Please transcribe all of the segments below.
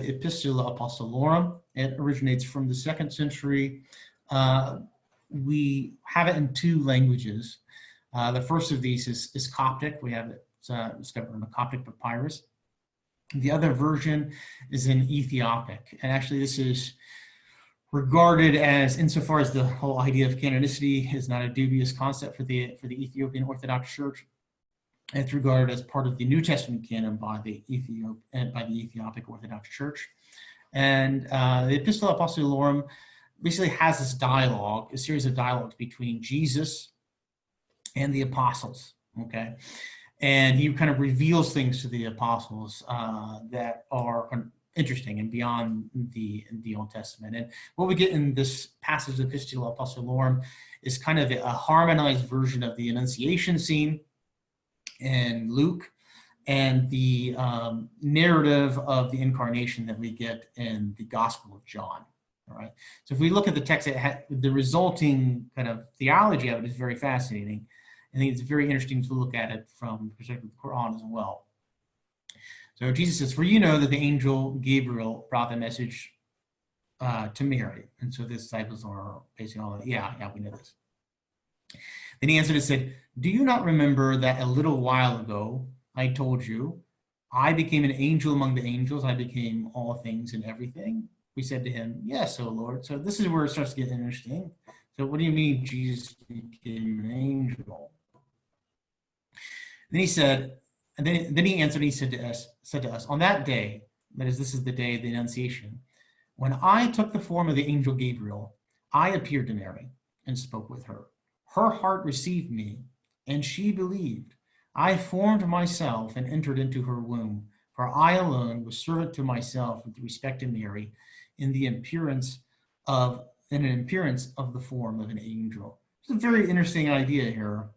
Epistula Apostolorum. It originates from the 2nd century. We have it in 2 languages. The first of these is Coptic. We have it discovered in a Coptic papyrus. The other version is in Ethiopic. And actually this is regarded as, insofar as the whole idea of canonicity is not a dubious concept for the Ethiopian Orthodox Church, it's regarded as part of the New Testament canon by the Ethiopic Orthodox Church. And the Epistula Apostolorum basically has this dialogue, a series of dialogues between Jesus and the apostles, okay? And he kind of reveals things to the apostles that are interesting and beyond the Old Testament. And what we get in this passage of Epistula Apostolorum is kind of a harmonized version of the Annunciation scene in Luke and the narrative of the incarnation that we get in the Gospel of John. All right. So if we look at the text, the resulting kind of theology of it is very fascinating. I think it's very interesting to look at it from the perspective of the Qur'an as well. So Jesus says, "For you know that the angel Gabriel brought the message to Mary." And so the disciples are basically all like, yeah, we know this. Then he answered and said, "Do you not remember that a little while ago I told you, I became an angel among the angels, I became all things and everything?" We said to him, "Yes, O Lord." So this is where it starts to get interesting. So what do you mean Jesus became an angel? Then he said, and then he answered, and he said to us, "On that day," that is, this is the day of the Annunciation, "when I took the form of the angel Gabriel, I appeared to Mary and spoke with her. Her heart received me, and she believed. I formed myself and entered into her womb, for I alone was servant to myself with respect to Mary in an appearance of the form of an angel." It's a very interesting idea here.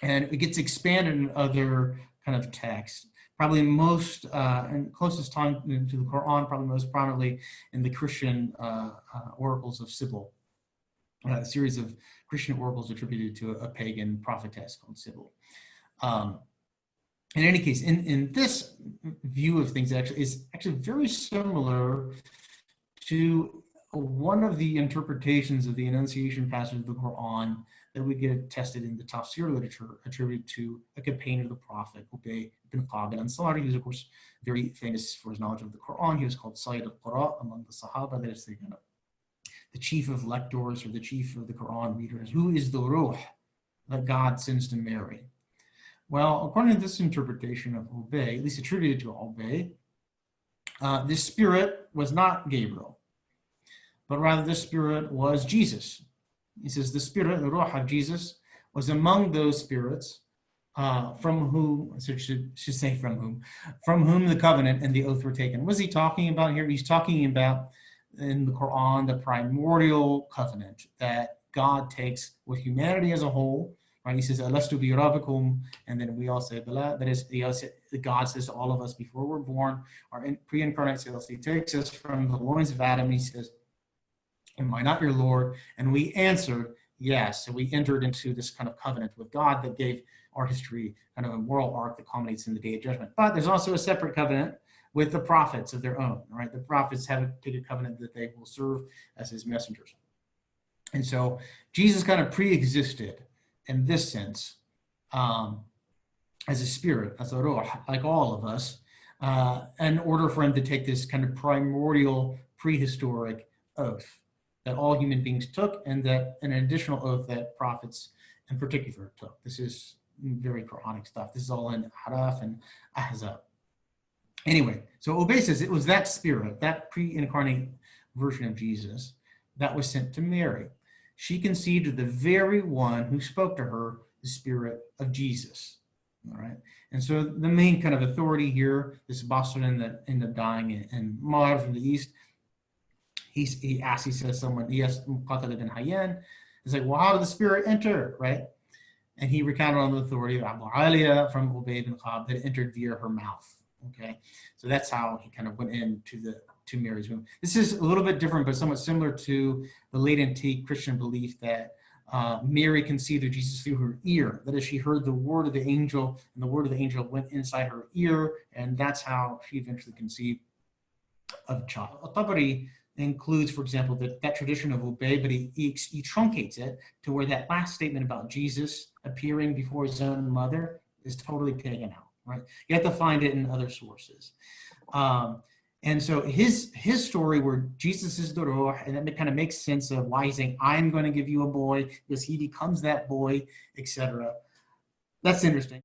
And it gets expanded in other kind of texts, probably most and closest time to the Quran, probably most prominently in the Christian oracles of Sybil, a series of Christian oracles attributed to a pagan prophetess called Sybil. In any case, in this view of things, actually is actually very similar to one of the interpretations of the Annunciation passage of the Quran that we get tested in the tafsir literature attributed to a companion of the Prophet, Ubay ibn Qab al-Ansari. He was, of course, very famous for his knowledge of the Quran. He was called Sayyid al-Qura among the Sahaba, that is the chief of lectors or the chief of the Quran readers. Who is the Ruh that God sends to Mary? Well, according to this interpretation of Ubay, at least attributed to Ubay, this spirit was not Gabriel, but rather this spirit was Jesus. He says the spirit, the Ruh of Jesus, was among those spirits from whom the covenant and the oath were taken. What is he talking about here? He's talking about in the Quran the primordial covenant that God takes with humanity as a whole. Right? He says, "Alastu bi rabbikum," and then we all say, "Bala." That is, God says to all of us before we're born, our pre-incarnate selves, he takes us from the loins of Adam. He says, "Am I not your Lord?" And we answered, yes. So we entered into this kind of covenant with God that gave our history kind of a moral arc that culminates in the day of judgment. But there's also a separate covenant with the prophets of their own, right? The prophets have taken a covenant that they will serve as his messengers. And so Jesus kind of pre-existed in this sense as a spirit, as a ruh, like all of us, in order for him to take this kind of primordial prehistoric oath that all human beings took, and that an additional oath that prophets in particular took. This is very Quranic stuff. This is all in Araf and Ahzab. Anyway, so Ubay says it was that spirit, that pre-incarnate version of Jesus, that was sent to Mary. She conceived of the very one who spoke to her, the spirit of Jesus. All right. And so the main kind of authority here, this Basran that ended up dying in Mar from the east, he says someone, yes, Muqatil ibn Hayyan. He's like, well, how did the spirit enter, right? And he recounted on the authority of Abu Aliya from Ubay ibn Qab that entered via her mouth. Okay, so that's how he kind of went into to Mary's womb. This is a little bit different, but somewhat similar to the late antique Christian belief that Mary conceived of Jesus through her ear. That is, she heard the word of the angel, and the word of the angel went inside her ear, and that's how she eventually conceived of child. Al-Tabari includes, for example, that tradition of Ubay, but he truncates it to where that last statement about Jesus appearing before his own mother is totally taken out, right? You have to find it in other sources. And so his story where Jesus is the Ruh, and that kind of makes sense of why he's saying, I'm going to give you a boy, because he becomes that boy, etc. That's interesting.